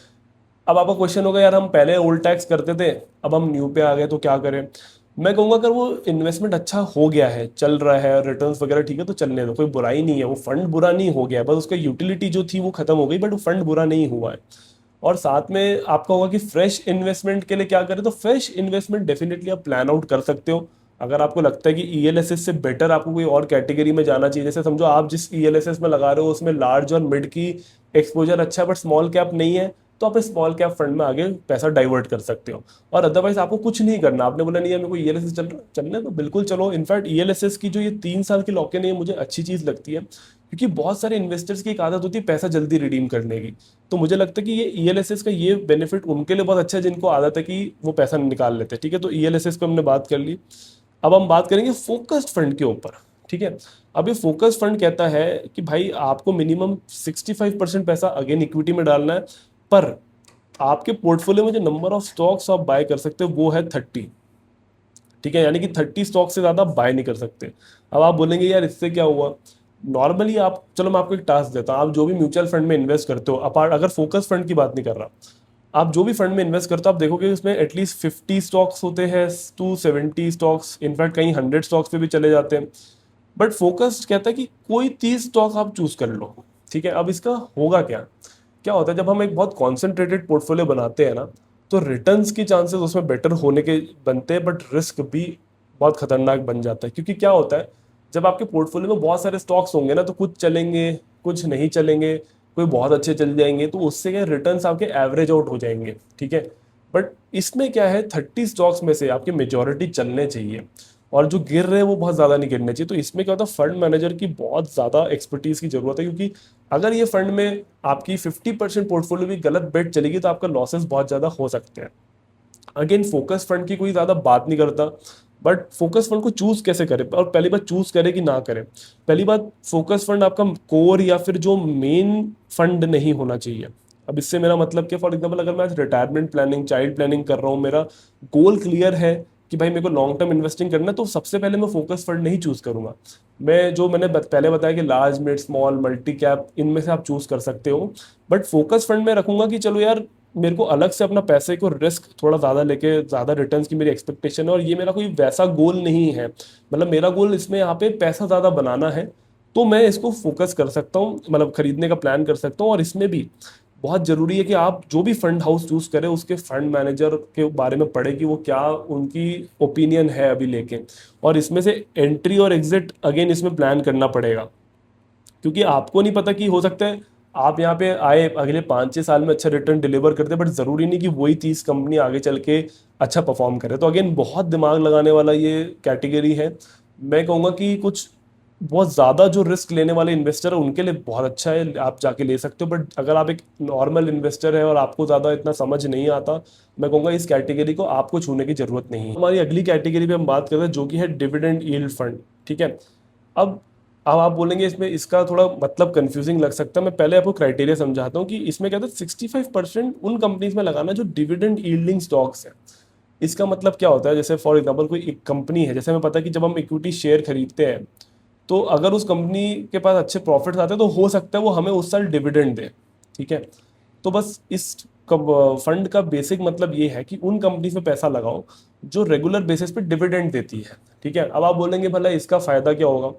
अब आपका क्वेश्चन होगा यार हम पहले ओल्ड टैक्स करते थे, अब हम न्यू पे आ गए तो क्या करें? मैं कहूँगा अगर वो इन्वेस्टमेंट अच्छा हो गया है, चल रहा है, रिटर्न्स वगैरह ठीक है, तो चलने दो, कोई बुराई नहीं है। वो फंड बुरा नहीं हो गया है, बस उसका यूटिलिटी जो थी वो खत्म हो गई, बट वो फंड बुरा नहीं हुआ है। और साथ में आपका होगा कि फ्रेश इन्वेस्टमेंट के लिए क्या करें, तो फ्रेश इन्वेस्टमेंट डेफिनेटली आप प्लान आउट कर सकते हो। अगर आपको लगता है कि ईएलएसएस से बेटर आपको कोई और कैटेगरी में जाना चाहिए, जैसे समझो आप जिस ईएलएसएस में लगा रहे हो उसमें लार्ज और मिड की एक्सपोजर अच्छा है बट स्मॉल कैप नहीं है, तो आप स्मॉल कैप फंड में आगे पैसा डाइवर्ट कर सकते हो। और अदरवाइज आपको कुछ नहीं करना। आपने बोला नहीं है मेरे को ईएलएसएस चलना है, तो बिल्कुल चलो। इनफैक्ट ईएलएसएस की जो ये 3 साल की लॉक इन है, ये मुझे अच्छी चीज़ लगती है, क्योंकि बहुत सारे इन्वेस्टर्स की एक आदत होती है पैसा जल्दी रिडीम करने की। तो मुझे लगता है कि ये ईएलएसएस का ये बेनिफिट उनके लिए बहुत अच्छा है जिनको आदत है कि वो पैसा निकाल लेते हैं, ठीक है। तो ईएलएसएस पे हमने बात कर ली। अब हम बात करेंगे फोकस्ड फंड के ऊपर, ठीक है। अब ये फोकस्ड फंड कहता है कि भाई आपको मिनिमम 65% पैसा अगेन इक्विटी में डालना है, पर आपके पोर्टफोलियो में जो नंबर ऑफ स्टॉक्स आप बाय कर सकते हो वो है 30, ठीक है। यानी कि 30 स्टॉक से ज़्यादा बाय नहीं कर सकते। अब आप बोलेंगे यार इससे क्या हुआ? नॉर्मली आप, चलो मैं आपको एक टास्क देता हूँ, आप जो भी म्यूचुअल फंड में इन्वेस्ट करते हो, अपार्ट अगर फोकस फंड की बात नहीं कर रहा, आप जो भी फंड में इन्वेस्ट करते हो आप देखोगे उसमें एटलीस्ट 50 स्टॉक्स होते हैं टू 70 स्टॉक्स, इनफैक्ट कहीं 100 स्टॉक्स पे भी चले जाते हैं। बट फोकस्ड कहता है कि कोई 30 स्टॉक आप चूज कर लो, ठीक है। अब इसका होगा क्या? क्या होता है जब हम एक बहुत कॉन्सेंट्रेटेड पोर्टफोलियो बनाते हैं ना, तो रिटर्न्स की चांसेस उसमें बेटर होने के बनते हैं, बट रिस्क भी बहुत खतरनाक बन जाता है। क्योंकि क्या होता है, जब आपके पोर्टफोलियो में बहुत सारे स्टॉक्स होंगे ना, तो कुछ चलेंगे कुछ नहीं चलेंगे, कोई बहुत अच्छे चल जाएंगे, तो उससे क्या रिटर्न्स आपके एवरेज आउट हो जाएंगे, ठीक है। बट इसमें क्या है, 30 स्टॉक्स में से आपकी मेजोरिटी चलने चाहिए, और जो गिर रहे हैं वो बहुत ज़्यादा नहीं गिरने चाहिए। तो इसमें क्या होता है, फंड मैनेजर की बहुत ज़्यादा एक्सपर्टीज़ की ज़रूरत है, क्योंकि अगर ये फंड में आपकी 50% पोर्टफोलियो भी गलत बेट चलेगी तो आपका लॉसेस बहुत ज़्यादा हो सकते हैं। अगेन फोकस फंड की कोई ज़्यादा बात नहीं करता, बट फोकस फंड को चूज कैसे करें, और पहली बात चूज करें कि ना करें। पहली बात, फोकस फंड आपका कोर या फिर जो मेन फंड नहीं होना चाहिए। अब इससे मेरा मतलब क्या, फॉर एग्जांपल अगर मैं आज रिटायरमेंट प्लानिंग, चाइल्ड प्लानिंग कर रहा हूँ, मेरा गोल क्लियर है कि भाई मेरे को लॉन्ग टर्म इन्वेस्टिंग करना है, तो सबसे पहले मैं फोकस फंड नहीं चूज करूंगा। मैं जो मैंने पहले बताया कि large, mid, small, multi cap, इनमें से आप चूज कर सकते हो, बट फोकस फंड में रखूंगा कि चलो यार मेरे को अलग से अपना पैसे को रिस्क थोड़ा ज़्यादा लेके ज़्यादा रिटर्न्स की मेरी एक्सपेक्टेशन है, और ये मेरा कोई वैसा गोल नहीं है, मतलब मेरा गोल इसमें यहाँ पे पैसा ज़्यादा बनाना है, तो मैं इसको फोकस कर सकता हूँ, मतलब खरीदने का प्लान कर सकता हूँ। और इसमें भी बहुत ज़रूरी है कि आप जो भी फंड हाउस चूज़ करें उसके फंड मैनेजर के बारे में पढ़े कि वो क्या उनकी ओपिनियन है अभी लेके, और इसमें से एंट्री और एग्जिट अगेन इसमें प्लान करना पड़ेगा, क्योंकि आपको नहीं पता कि हो सकता है आप यहाँ पे आए अगले 5-6 साल में अच्छा रिटर्न डिलीवर करते हैं, बट ज़रूरी नहीं कि वही चीज़ कंपनी आगे चल के अच्छा परफॉर्म करे। तो अगेन बहुत दिमाग लगाने वाला ये कैटेगरी है। मैं कहूँगा कि कुछ बहुत ज़्यादा जो रिस्क लेने वाले इन्वेस्टर है उनके लिए बहुत अच्छा है, आप जाके ले सकते हो, बट अगर आप एक नॉर्मल इन्वेस्टर है और आपको ज़्यादा इतना समझ नहीं आता, मैं कहूँगा इस कैटेगरी को आपको छूने की जरूरत नहीं है। हमारी अगली कैटेगरी पे हम बात करते हैं जो कि है डिविडेंड यील्ड फंड, ठीक है। अब अब आप बोलेंगे इसमें इसका थोड़ा मतलब कंफ्यूजिंग लग सकता है, मैं पहले आपको क्राइटेरिया समझाता हूँ कि इसमें कहते हैं 65% उन कंपनीज में लगाना जो डिविडेंड यील्डिंग स्टॉक्स है। इसका मतलब क्या होता है, जैसे फॉर एग्जांपल कोई एक कंपनी है, जैसे हमें पता है कि जब हम इक्विटी शेयर खरीदते हैं तो अगर उस कंपनी के पास अच्छे प्रॉफिट्स आते हैं तो हो सकता है वो हमें उस साल डिविडेंड दे, ठीक है। तो बस इस फंड का बेसिक मतलब ये है कि उन कंपनीज में पैसा लगाओ जो रेगुलर बेसिस पे डिविडेंड देती है, ठीक है। अब आप बोलेंगे भला इसका फायदा क्या होगा,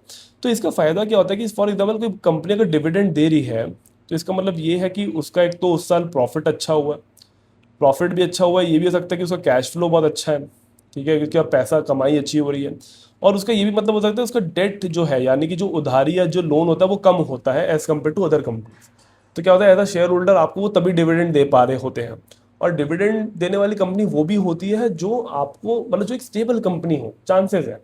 तो इसका फायदा क्या होता है कि फॉर एग्जाम्पल कोई कंपनी अगर डिविडेंड दे रही है तो इसका मतलब ये है कि उसका एक तो उस साल प्रॉफिट अच्छा हुआ है, प्रॉफिट भी अच्छा हुआ है, ये भी हो सकता है कि उसका कैश फ्लो बहुत अच्छा है, ठीक है, क्योंकि अब पैसा कमाई अच्छी हो रही है। और उसका ये भी मतलब हो सकता है उसका डेट जो है, यानी कि जो उधारी या जो लोन होता है वो कम होता है as compare to other companies. तो क्या होता है, एज अ शेयर होल्डर आपको वो तभी डिविडेंड दे पा रहे होते हैं। और डिविडेंड देने वाली कंपनी वो भी होती है जो आपको, मतलब जो एक स्टेबल कंपनी हो, चांसेस है।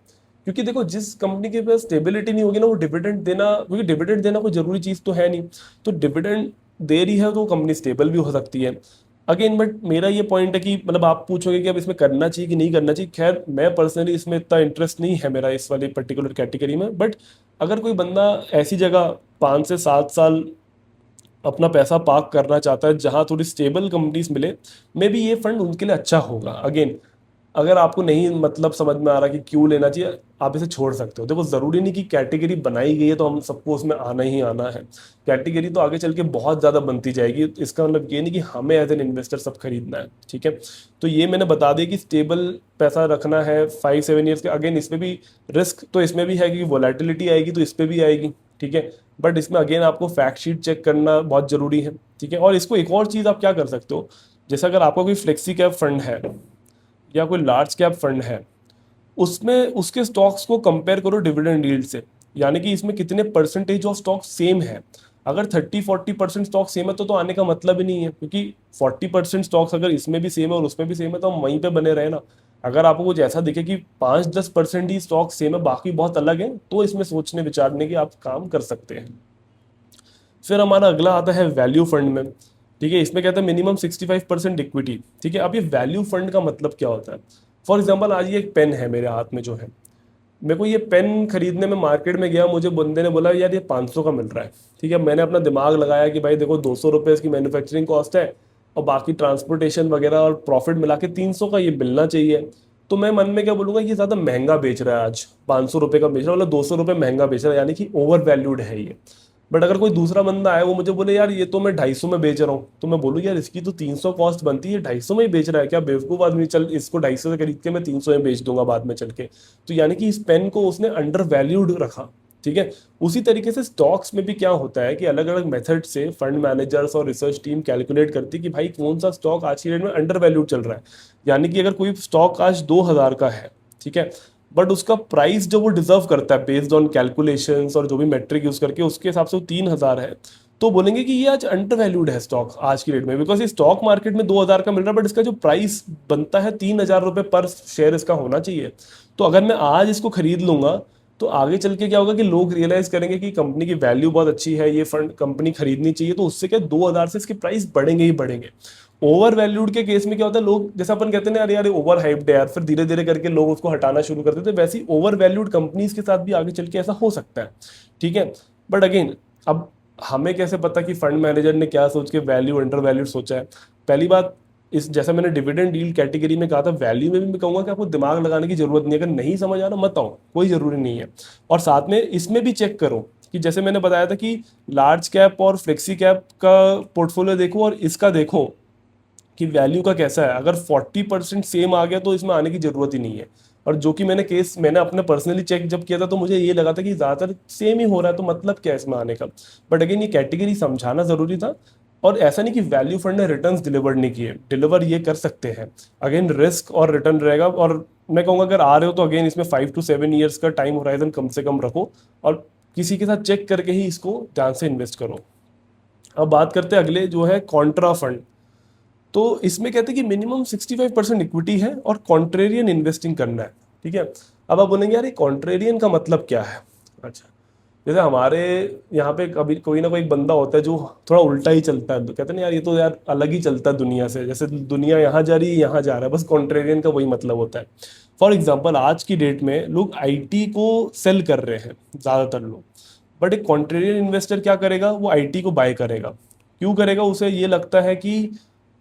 क्योंकि देखो जिस कंपनी के पास स्टेबिलिटी नहीं होगी ना, वो डिविडेंड देना, क्योंकि डिविडेंड देना कोई जरूरी चीज़ तो है नहीं, तो डिविडेंड दे रही है तो कंपनी स्टेबल भी हो सकती है। अगेन बट मेरा ये पॉइंट है कि मतलब आप पूछोगे कि अब इसमें करना चाहिए कि नहीं करना चाहिए, खैर मैं पर्सनली इसमें इतना इंटरेस्ट नहीं है मेरा इस वाली पर्टिकुलर कैटेगरी में, बट अगर कोई बंदा ऐसी जगह 5 से 7 साल अपना पैसा पार्क करना चाहता है जहां थोड़ी स्टेबल कंपनीज मिले, मे बी ये फंड उनके लिए अच्छा होगा। अगेन अगर आपको नहीं मतलब समझ में आ रहा कि क्यों लेना चाहिए, आप इसे छोड़ सकते हो। देखो जरूरी नहीं कि कैटेगरी बनाई गई है तो हम सबको उसमें आना ही आना है, कैटेगरी तो आगे चल के बहुत ज़्यादा बनती जाएगी, इसका मतलब ये नहीं कि हमें एज एन इन्वेस्टर सब खरीदना है, ठीक है। तो ये मैंने बता दिया कि स्टेबल पैसा रखना है 5-7 ईयर्स के। अगेन इसमें भी रिस्क तो इसमें भी है कि वोलेटिलिटी आएगी तो इस पर भी आएगी, ठीक है। बट इसमें अगेन आपको फैक्ट शीट चेक करना बहुत जरूरी है, ठीक है। और इसको एक और चीज़ आप क्या कर सकते हो, जैसे अगर आपका कोई फ्लेक्सी कैप फंड है या कोई लार्ज कैप फंड है, उसमें उसके स्टॉक्स को कंपेयर करो डिविडेंड यील्ड से, यानी कि इसमें कितने परसेंटेज ऑफ स्टॉक सेम है। अगर 30-40% स्टॉक सेम है तो आने का मतलब ही नहीं है, क्योंकि 40% स्टॉक्स अगर इसमें भी सेम है और उसमें भी सेम है तो हम वहीं पे बने रहे ना। अगर आपको कुछ ऐसा दिखे कि 5-10% ही स्टॉक सेम है बाकी बहुत अलग है, तो इसमें सोचने विचारने की आप काम कर सकते हैं। फिर हमारा अगला आता है वैल्यू फंड में, ठीक है। इसमें कहते हैं मिनिमम 65% इक्विटी, ठीक है। अब ये वैल्यू फंड का मतलब क्या होता है, फॉर एग्जाम्पल आज ये एक पेन है मेरे हाथ में जो है, मेरे को ये पेन खरीदने में मार्केट में गया, मुझे बंदे ने बोला यार ये 500 का मिल रहा है, ठीक है। मैंने अपना दिमाग लगाया कि भाई देखो 200 रुपये इसकी मैन्युफैक्चरिंग कॉस्ट है और बाकी ट्रांसपोर्टेशन वगैरह और प्रॉफिट मिला के 300 का ये मिलना चाहिए। तो मैं मन में क्या बोलूंगा, ये ज़्यादा महंगा बेच रहा है, आज 500 रुपये का बेच रहा है, मतलब 200 रुपये महंगा बेच रहा है, यानी कि ओवर वैल्यूड है ये। बट अगर कोई दूसरा बंदा आए वो मुझे बोले यार ये तो मैं 250 में बेच रहा हूँ, तो मैं बोलूँ यार इसकी तो 300 कॉस्ट बनती है, 250 में ही बेच रहा है क्या, बेवकूफ़ आदमी, चल इसको 250 से खरीद के मैं 300 में बेच दूंगा बाद में चल के। तो यानी कि इस पेन को उसने अंडर वैल्यूड रखा, ठीक है। उसी तरीके से स्टॉक्स में भी क्या होता है कि अलग अलग मेथड से फंड मैनेजर्स और रिसर्च टीम कैलकुलेट करती है कि भाई कौन सा स्टॉक आज की डेट में अंडर वैल्यूड चल रहा है। यानी कि अगर कोई स्टॉक आज 2000 का है, ठीक है, बट उसका प्राइस जो वो डिजर्व करता है बेस्ड ऑन कैलकुलेशंस और जो भी मेट्रिक यूज करके उसके हिसाब से वो 3,000 है, तो बोलेंगे कि ये आज अंडर वैल्यूड है स्टॉक आज की डेट में, बिकॉज ये स्टॉक मार्केट में 2,000 का मिल रहा है बट इसका जो प्राइस बनता है 3,000 रुपये पर शेयर इसका होना चाहिए। तो अगर मैं आज इसको खरीद लूंगा तो आगे चल के क्या होगा कि लोग रियलाइज करेंगे कि कंपनी की वैल्यू बहुत अच्छी है, ये फंड कंपनी खरीदनी चाहिए, तो उससे क्या 2,000 से इसके प्राइस बढ़ेंगे ही बढ़ेंगे। ओवर वैल्यूड के केस में क्या होता है, लोग जैसे अपन कहते हैं ना यार यार ओवर हाइप्ड है यार, फिर धीरे धीरे करके लोग उसको हटाना शुरू कर देते हैं, वैसे ही ओवर वैल्यूड कंपनीज के साथ भी आगे चल के ऐसा हो सकता है। ठीक है, बट अगेन अब हमें कैसे पता कि फंड मैनेजर ने क्या सोच के वैल्यू अंडर वैल्यूड सोचा है। पहली बात, इस जैसा मैंने डिविडेंड डील कैटेगरी में कहा था, वैल्यू में भी मैं कहूंगा कि आपको दिमाग लगाने की जरूरत नहीं है, अगर नहीं समझ आ रहा मत आओ, कोई जरूरी नहीं है। और साथ में इसमें भी चेक करो कि जैसे मैंने बताया था कि लार्ज कैप और फ्लेक्सी कैप का पोर्टफोलियो देखो और इसका देखो कि वैल्यू का कैसा है। अगर 40% सेम आ गया तो इसमें आने की जरूरत ही नहीं है। और जो कि मैंने अपने पर्सनली चेक जब किया था तो मुझे ये लगा था कि ज़्यादातर सेम ही हो रहा है, तो मतलब क्या है इसमें आने का। बट अगेन ये कैटेगरी समझाना जरूरी था। और ऐसा नहीं कि वैल्यू फंड ने रिटर्न्स डिलीवर नहीं किए, डिलीवर ये कर सकते हैं। अगेन रिस्क और रिटर्न रहेगा। और मैं कहूँगा अगर आ रहे हो तो अगेन इसमें 5 to 7 ईयर्स का टाइम होराइजन कम से कम रखो, और किसी के साथ चेक करके ही इसको ध्यान से इन्वेस्ट करो। अब बात करते हैं अगले जो है कॉन्ट्रा फंड। तो इसमें कहते हैं कि मिनिमम 65% इक्विटी है और कॉन्ट्रेरियन इन्वेस्टिंग करना है। ठीक है, अब आप बोलेंगे यार ये कॉन्ट्रेरियन का मतलब क्या है। अच्छा, जैसे हमारे यहाँ पे कभी कोई ना कोई एक बंदा होता है जो थोड़ा उल्टा ही चलता है, तो कहते हैं ना यार ये तो यार अलग ही चलता है दुनिया से, जैसे दुनिया यहाँ जा रही है यहाँ जा रहा है, बस कॉन्ट्रेरियन का वही मतलब होता है। फॉर एग्जाम्पल आज की डेट में लोग आईटी को सेल कर रहे हैं ज़्यादातर लोग, बट एक कॉन्ट्रेरियन इन्वेस्टर क्या करेगा, वो आईटी को बाय करेगा। क्यों करेगा, उसे ये लगता है कि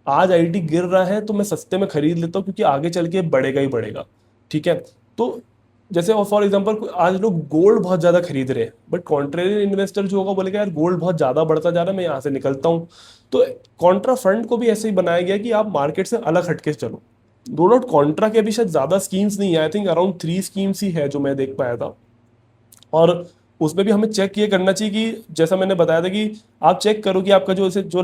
आज आईटी गिर रहा है तो मैं सस्ते में खरीद लेता हूँ क्योंकि आगे चल के बढ़ेगा ही बढ़ेगा। ठीक है, तो जैसे फॉर एग्जांपल आज लोग गोल्ड बहुत ज्यादा खरीद रहे हैं, बट कॉन्ट्रेरियन इन्वेस्टर जो होगा बोलेगा यार गोल्ड बहुत ज्यादा बढ़ता जा रहा है, मैं यहाँ से निकलता हूँ। तो कॉन्ट्रा फंड को भी ऐसे ही बनाया गया कि आप मार्केट से अलग हटके चलो। दो नोट कॉन्ट्रा के अभी शायद ज्यादा स्कीम्स नहीं है, आई थिंक अराउंड 3 स्कीम्स ही है जो मैं देख पाया था। और उसमें भी हमें चेक ये करना चाहिए कि जैसा मैंने बताया था कि आप चेक करो कि आपका जो जो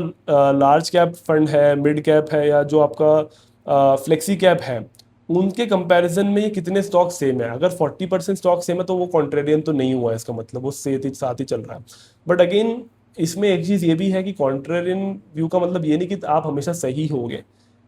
लार्ज कैप फंड है, मिड कैप है, या जो आपका फ्लेक्सी कैप है, उनके कंपैरिजन में ये कितने स्टॉक सेम है। अगर 40% स्टॉक सेम है तो वो कॉन्ट्रेरियन तो नहीं हुआ, इसका मतलब वो साथ ही चल रहा है। बट अगेन इसमें एक चीज़ ये भी है कि कॉन्ट्रेरियन व्यू का मतलब ये नहीं कि आप हमेशा सही होगे।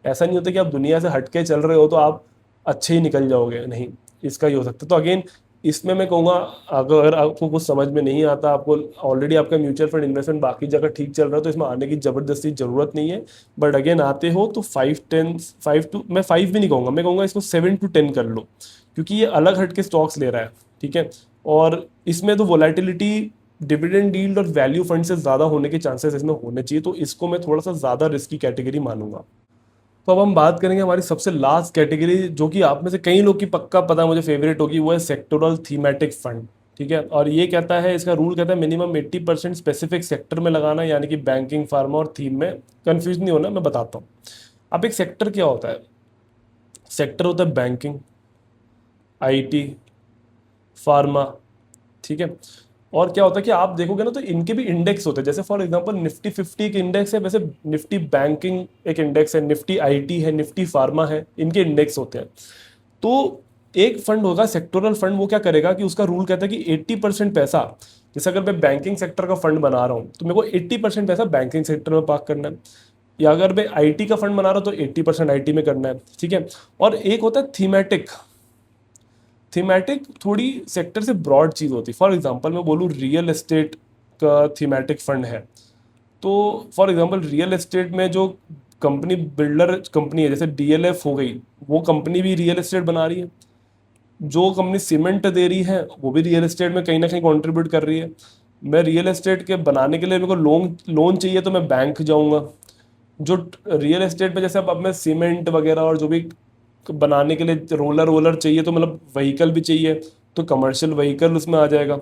ऐसा नहीं होता कि आप दुनिया से हटके चल रहे हो तो आप अच्छे ही निकल जाओगे, नहीं, इसका ही हो सकता है। तो अगेन इसमें मैं कहूँगा अगर आपको कुछ समझ में नहीं आता, आपको ऑलरेडी आपका म्यूचुअल फंड इन्वेस्टमेंट बाकी जगह ठीक चल रहा है, तो इसमें आने की जबरदस्ती जरूरत नहीं है। बट अगेन आते हो तो 5 मैं 5 भी नहीं कहूँगा, मैं कहूँगा इसको 7 to 10 कर लो, क्योंकि ये अलग हट के स्टॉक्स ले रहा है। ठीक है, और इसमें तो वोलेटिलिटी डिविडेंड डील्ड और वैल्यू फंड से ज़्यादा होने के चांसेस इसमें होने चाहिए, तो इसको मैं थोड़ा सा ज़्यादा रिस्की कैटेगरी मानूंगा। तो अब हम बात करेंगे हमारी सबसे लास्ट कैटेगरी, जो कि आप में से कई लोग की पक्का पता मुझे फेवरेट होगी, वो है सेक्टोरल थीमेटिक फंड। ठीक है, और ये कहता है, इसका रूल कहता है मिनिमम 80% स्पेसिफिक सेक्टर में लगाना, यानी कि बैंकिंग, फार्मा और थीम में। कंफ्यूज नहीं होना, मैं बताता हूँ। अब एक सेक्टर क्या होता है, सेक्टर होता है बैंकिंग, आईटी, फार्मा। ठीक है, और क्या होता है कि आप देखोगे ना तो इनके भी इंडेक्स होते हैं, जैसे फॉर एग्जांपल निफ्टी 50 एक इंडेक्स है, वैसे निफ्टी बैंकिंग एक इंडेक्स है, निफ्टी आईटी है, निफ्टी फार्मा है, इनके इंडेक्स होते हैं। तो एक फंड होगा सेक्टोरल फंड, वो क्या करेगा कि उसका रूल कहता है कि 80% पैसा, जैसे अगर मैं बैंकिंग सेक्टर का फंड बना रहा हूँ तो मेरे को 80% पैसा बैंकिंग सेक्टर में पार्क करना है, या अगर मैं आईटी का फंड बना रहा हूँ तो 80% आईटी में करना है। ठीक है, और एक होता है थीमेटिक। थीमेटिक थोड़ी सेक्टर से ब्रॉड चीज़ होती है। फॉर एग्जांपल मैं बोलूँ रियल एस्टेट का थीमेटिक फंड है, तो फॉर एग्जांपल रियल एस्टेट में जो कंपनी बिल्डर कंपनी है, जैसे डीएलएफ हो गई, वो कंपनी भी रियल एस्टेट बना रही है। जो कंपनी सीमेंट दे रही है वो भी रियल एस्टेट में कहीं ना कहीं कंट्रीब्यूट कर रही है। मैं रियल एस्टेट के बनाने के लिए मेरे को लोन लोन चाहिए तो मैं बैंक जाऊंगा। जो रियल एस्टेट में जैसे अब मैं सीमेंट वगैरह और जो भी बनाने के लिए रोलर वोलर चाहिए, तो मतलब व्हीकल भी चाहिए, तो कमर्शियल व्हीकल उसमें आ जाएगा।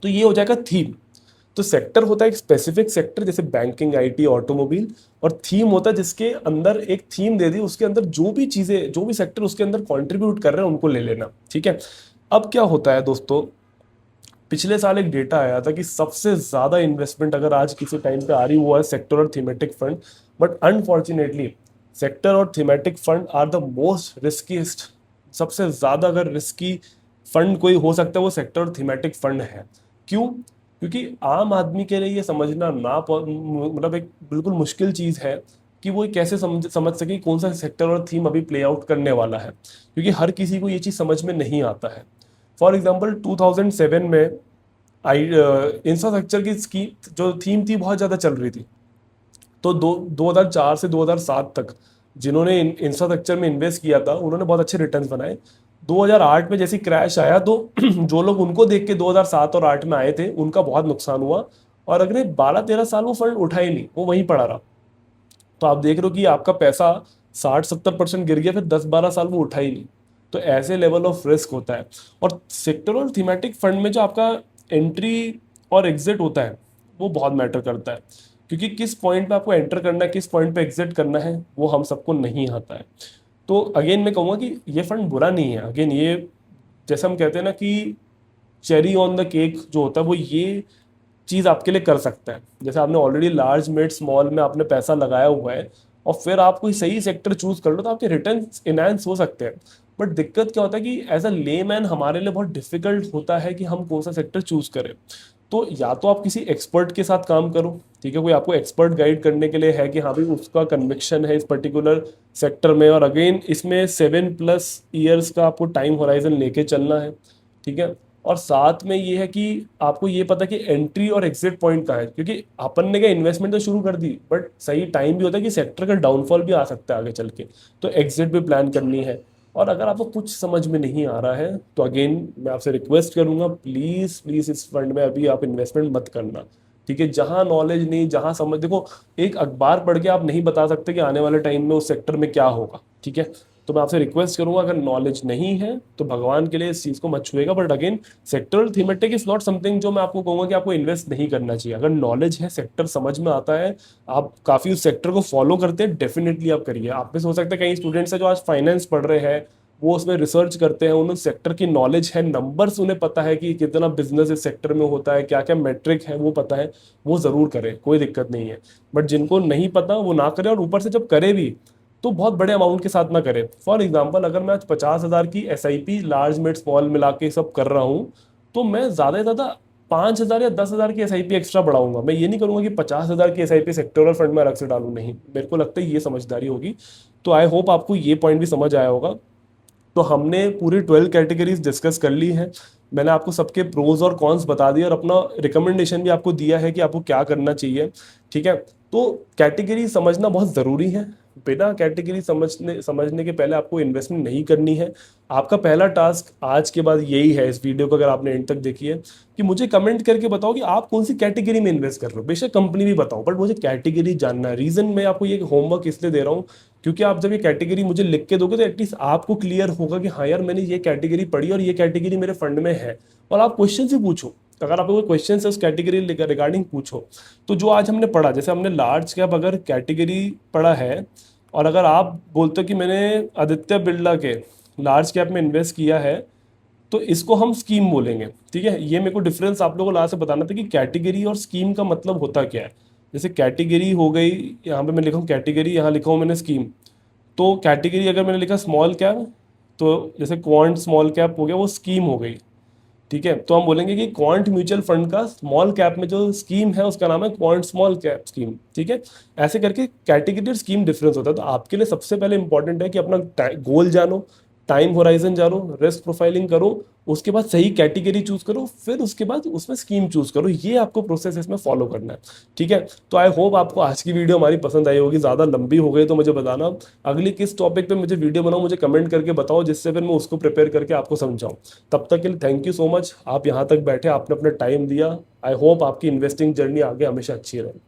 तो ये हो जाएगा थीम। तो सेक्टर होता है एक स्पेसिफिक सेक्टर, जैसे बैंकिंग, आईटी, ऑटोमोबाइल, और थीम होता है जिसके अंदर एक थीम दे दी, उसके अंदर जो भी चीजें, जो भी सेक्टर उसके अंदर कंट्रीब्यूट कर रहे हैं उनको ले लेना। ठीक है, अब क्या होता है दोस्तों, पिछले साल एक डेटा आया था कि सबसे ज्यादा इन्वेस्टमेंट अगर आज किसी टाइम पे आ रही वो है सेक्टर और thematic fund. But unfortunately sector और thematic fund are the most riskiest सबसे ज़्यादा अगर रिस्की फंड कोई हो सकता है वो सेक्टर और थीमेटिक फंड है। क्यों? क्योंकि आम आदमी के लिए ये समझना मतलब एक बिल्कुल मुश्किल चीज़ है कि वो कैसे समझ सके कि कौन सा सेक्टर और थीम अभी प्ले आउट करने वाला है, क्योंकि हर किसी को ये चीज़ समझ में नहीं आता है। फॉर एग्जाम्पल 2007 में आई इंफ्रास्ट्रक्चर की स्कीम जो थीम थी बहुत ज़्यादा चल रही थी। तो 2004 से 2007 तक जिन्होंने इंफ्रास्ट्रक्चर में इन्वेस्ट किया था उन्होंने बहुत अच्छे रिटर्न्स बनाए। 2008 में जैसे क्रैश आया तो जो लोग उनको देख के 2007 और 8 में आए थे उनका बहुत नुकसान हुआ, और अगले 12-13 साल वो फंड उठा ही नहीं, वो वहीं पड़ा रहा। तो आप देख रहे हो कि आपका पैसा 60-70% गिर गया, फिर 10-12 साल वो उठा ही नहीं। तो ऐसे लेवल ऑफ रिस्क होता है। और सेक्टरल थीमेटिक फंड में जो आपका एंट्री और एग्जिट होता है वो बहुत मैटर करता है, क्योंकि किस पॉइंट पे आपको एंटर करना है, किस पॉइंट पे एग्जिट करना है, वो हम सबको नहीं आता है। तो अगेन मैं कहूँगा कि ये फंड बुरा नहीं है। अगेन ये जैसे हम कहते हैं ना कि चेरी ऑन द केक जो होता है वो ये चीज़ आपके लिए कर सकता है। जैसे आपने ऑलरेडी लार्ज मिड स्मॉल में आपने पैसा लगाया हुआ है और फिर आप कोई सही सेक्टर चूज कर लो तो आपके रिटर्न इनहेंस हो सकते हैं। बट दिक्कत क्या होता है कि एज अ लेमैन हमारे लिए बहुत डिफिकल्ट होता है कि हम कौन सा सेक्टर चूज करें। तो या तो आप किसी एक्सपर्ट के साथ काम करो, ठीक है, कोई आपको एक्सपर्ट गाइड करने के लिए है कि हाँ भाई उसका कन्विक्शन है इस पर्टिकुलर सेक्टर में, और अगेन इसमें 7+ ईयर्स का आपको टाइम होराइजन लेके चलना है, ठीक है। और साथ में ये है कि आपको ये पता कि एंट्री और एग्जिट पॉइंट कहाँ है, क्योंकि अपन ने क्या इन्वेस्टमेंट तो शुरू कर दी बट सही टाइम भी होता है कि सेक्टर का डाउनफॉल भी आ सकता है आगे चल के, तो एग्जिट भी प्लान करनी है। और अगर आपको कुछ समझ में नहीं आ रहा है तो अगेन मैं आपसे रिक्वेस्ट करूंगा, प्लीज प्लीज इस फंड में अभी आप इन्वेस्टमेंट मत करना, ठीक है। जहां नॉलेज नहीं, जहां समझ, देखो एक अखबार पढ़ के आप नहीं बता सकते कि आने वाले टाइम में उस सेक्टर में क्या होगा, ठीक है। तो मैं आपसे रिक्वेस्ट करूंगा अगर नॉलेज नहीं है तो भगवान के लिए इस चीज को मत छुएगा। But again sectoral thematic is not something जो मैं आपको कहूंगा कि आपको इन्वेस्ट नहीं करना चाहिए। अगर नॉलेज है, सेक्टर समझ में आता है, आप काफी उस सेक्टर को फॉलो करते हैं, डेफिनेटली आप करिए। आप में से हो सकता है कई स्टूडेंट्स हैं जो आज फाइनेंस पढ़ रहे हैं, वो उसमें रिसर्च करते हैं, उन्हें सेक्टर की नॉलेज है, नंबर्स उन्हें पता है कि कितना बिजनेस इस सेक्टर में होता है, क्या क्या मेट्रिक है वो पता है, वो जरूर करें, कोई दिक्कत नहीं है। बट जिनको नहीं पता वो ना करें, और ऊपर से जब करे भी तो बहुत बड़े अमाउंट के साथ ना करें। फॉर एग्जाम्पल अगर मैं आज 50,000 की SIP लार्ज मिड स्मॉल मिला के सब कर रहा हूँ, तो मैं ज़्यादा से ज़्यादा 5,000 या 10,000 की SIP एक्स्ट्रा बढ़ाऊंगा। मैं ये नहीं करूंगा कि 50,000 की SIP सेक्टोरल फंड में अलग से डालूं, नहीं, मेरे को लगता है ये समझदारी होगी। तो आई होप आपको ये पॉइंट भी समझ आया होगा। तो हमने पूरी 12 कैटेगरीज डिस्कस कर ली हैं। मैंने आपको सबके प्रोज और कॉन्स बता दिए और अपना रिकमेंडेशन भी आपको दिया है कि आपको क्या करना चाहिए, ठीक है। तो कैटेगरी समझना बहुत ज़रूरी है। बिना कैटेगरी समझने के पहले आपको इन्वेस्टमेंट नहीं करनी है। आपका पहला टास्क आज के बाद यही है, इस वीडियो को अगर आपने एंड तक देखी है, कि मुझे कमेंट करके बताओ कि आप कौन सी कैटेगरी में इन्वेस्ट कर रहे हो। बेशक कंपनी भी बताओ बट मुझे कैटेगरी जानना है। रीज़न मैं आपको ये होमवर्क इसलिए दे रहा हूँ क्योंकि आप जब ये कैटेगरी मुझे लिख के दोगे तो एटलीस्ट आपको क्लियर होगा कि हाँ यार मैंने ये कैटेगरी पढ़ी और ये कैटेगरी मेरे फंड में है। और आप क्वेश्चन भी पूछो, अगर आपको कोई क्वेश्चन है उस कैटेगरी रिगार्डिंग पूछो। तो जो आज हमने पढ़ा, जैसे हमने लार्ज कैप अगर कैटेगरी पढ़ा है, और अगर आप बोलते हो कि मैंने आदित्य बिरला के लार्ज कैप में इन्वेस्ट किया है, तो इसको हम स्कीम बोलेंगे, ठीक है। ये मेरे को डिफरेंस आप लोगों को लास्ट से बताना था कि कैटेगरी और स्कीम का मतलब होता क्या है। जैसे कैटेगरी हो गई, यहाँ पे मैं लिखा हूँ कैटेगरी, यहाँ लिखा हूँ मैंने स्कीम। तो कैटेगरी अगर मैंने लिखा स्मॉल कैप, तो जैसे क्वांट स्मॉल कैप हो गया, वो स्कीम हो गई, ठीक है। तो हम बोलेंगे कि क्वांट म्यूचुअल फंड का स्मॉल कैप में जो स्कीम है उसका नाम है क्वांट स्मॉल कैप स्कीम, ठीक है। ऐसे करके कैटेगरी और स्कीम डिफरेंस होता है। तो आपके लिए सबसे पहले इंपॉर्टेंट है कि अपना गोल जानो, टाइम होराइजन जानो, रिस्क प्रोफाइलिंग करो, उसके बाद सही कैटेगरी चूज करो, फिर उसके बाद उसमें स्कीम चूज करो। ये आपको प्रोसेस इसमें फॉलो करना है, ठीक है। तो आई होप आपको आज की वीडियो हमारी पसंद आई होगी। ज़्यादा लंबी हो गई तो मुझे बताना, अगली किस टॉपिक पे मुझे वीडियो बनाओ मुझे कमेंट करके बताओ, जिससे फिर मैं उसको प्रिपेयर करके आपको समझाऊं। तब तक के लिए थैंक यू सो मच, आप यहाँ तक बैठे, आपने अपना टाइम दिया। आई होप आपकी इन्वेस्टिंग जर्नी आगे हमेशा अच्छी रहे।